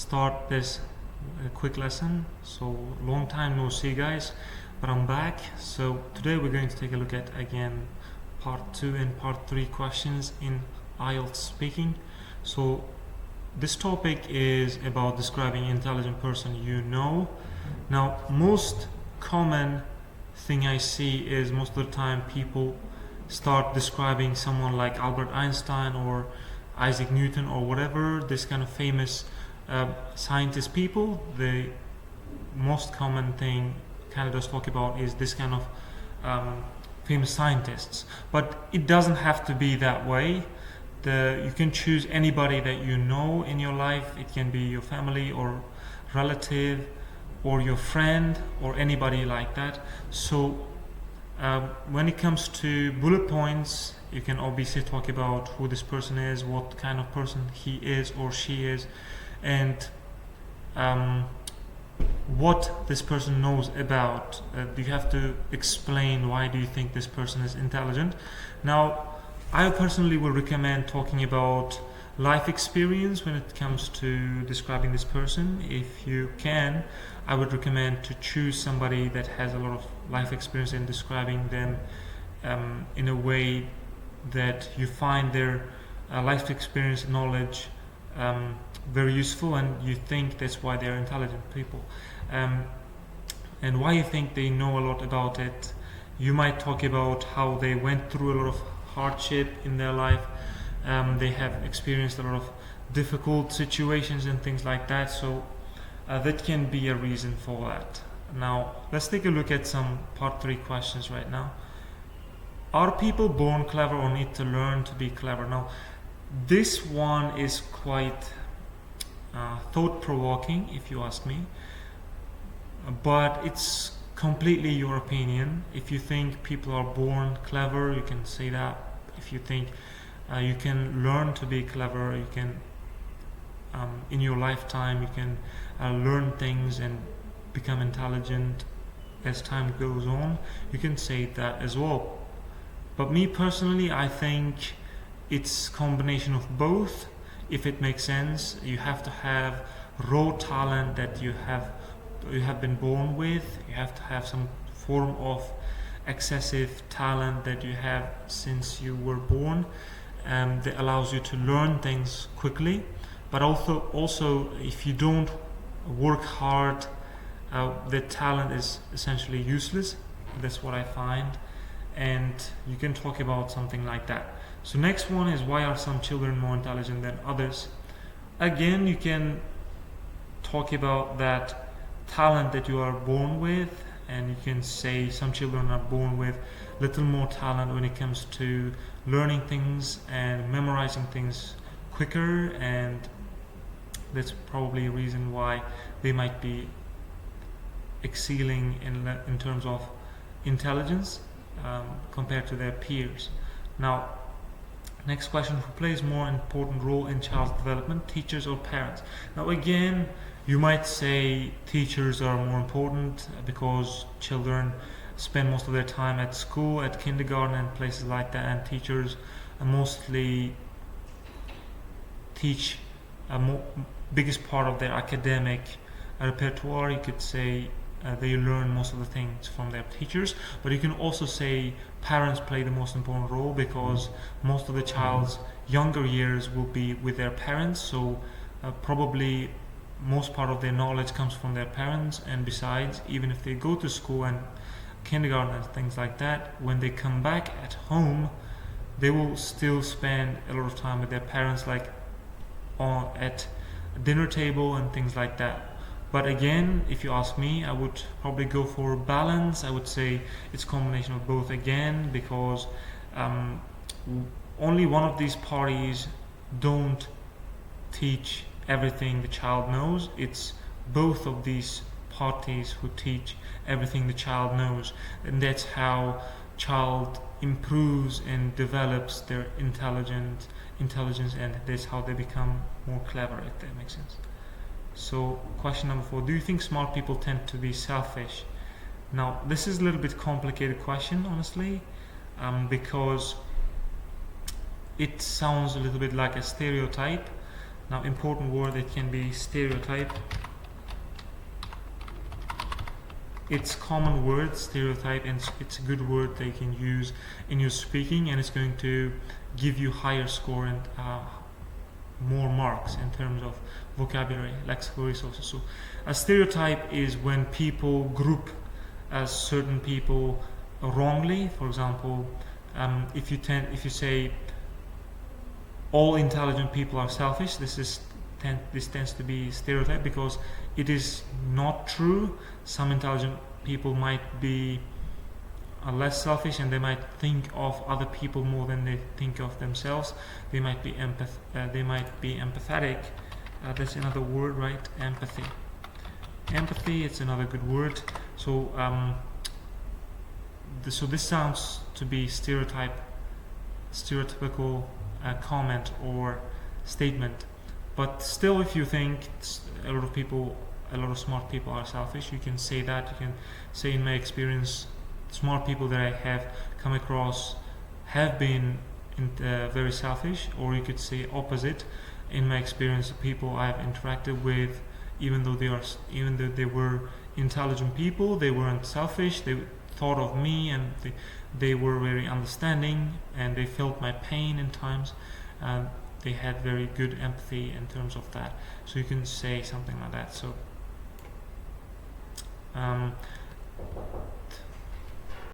start this quick lesson. So long time no see, guys, but I'm back. So today we're going to take a look at again part 2 and part 3 questions in IELTS speaking. So this topic is about describing intelligent person you know. Now, most common thing I see is most of the time people start describing someone like Albert Einstein or Isaac Newton or whatever, this kind of famous scientist people. The most common thing Canada's talk about is this kind of famous scientists, but it doesn't have to be that way. You can choose anybody that you know in your life. It can be your family or relative or your friend or anybody like that. So when it comes to bullet points, you can obviously talk about who this person is, what kind of person he is or she is, and what this person knows about. You have to explain why do you think this person is intelligent. Now, I personally will recommend talking about life experience when it comes to describing this person. If you can, I would recommend to choose somebody that has a lot of life experience in describing them in a way that you find their life experience knowledge very useful, and you think that's why they're intelligent people, and why you think they know a lot about it. You might talk about how they went through a lot of hardship in their life. They have experienced a lot of difficult situations and things like that, so that can be a reason for that. Now let's take a look at some part 3 questions right now. Are people born clever or need to learn to be clever? Now this one is quite thought-provoking, if you ask me, but it's completely your opinion. If you think people are born clever, you can say that. If you think you can learn to be clever, you can in your lifetime you can learn things and become intelligent as time goes on, you can say that as well. But me personally, I think it's combination of both. If it makes sense, you have to have raw talent that you have been born with. You have to have some form of excessive talent that you have since you were born, that allows you to learn things quickly. But also if you don't work hard, the talent is essentially useless. That's what I find, and you can talk about something like that. So next one is, why are some children more intelligent than others? Again, you can talk about that talent that you are born with, and you can say some children are born with little more talent when it comes to learning things and memorizing things quicker, and that's probably a reason why they might be excelling in terms of intelligence compared to their peers. Now, next question, who plays more important role in child's development, teachers or parents? Now again, you might say teachers are more important because children spend most of their time at school, at kindergarten and places like that, and teachers mostly teach biggest part of their academic repertoire. You could say they learn most of the things from their teachers, but you can also say parents play the most important role because most of the child's younger years will be with their parents, so probably most part of their knowledge comes from their parents. And besides, even if they go to school and kindergarten and things like that, when they come back at home, they will still spend a lot of time with their parents, like at dinner table and things like that. But again, if you ask me, I would probably go for balance. I would say it's a combination of both again, because only one of these parties don't teach everything the child knows. It's both of these parties who teach everything the child knows, and that's how child improves and develops their intelligence, and that's how they become more clever, if that makes sense. So question number 4, do you think smart people tend to be selfish? Now this is a little bit complicated question, honestly, because it sounds a little bit like a stereotype, Now, important word, it can be stereotype. It's common word, stereotype, and it's a good word that you can use in your speaking, and it's going to give you higher score and more marks in terms of vocabulary, lexical resources. So a stereotype is when people group as certain people wrongly. For example, if you say all intelligent people are selfish, this tends to be stereotype, because it is not true. Some intelligent people might be less selfish, and they might think of other people more than they think of themselves. They might be empathetic. That's another word, right? Empathy. Empathy, it's another good word. So so this sounds to be stereotypical comment or statement. But still, if you think a lot of smart people are selfish, you can say that. You can say, in my experience, smart people that I have come across have been very selfish. Or you could say opposite. In my experience, people I've interacted with, even though they were intelligent people, they weren't selfish. They thought of me, and they were very understanding, and they felt my pain in times. They had very good empathy in terms of that. So you can say something like that. So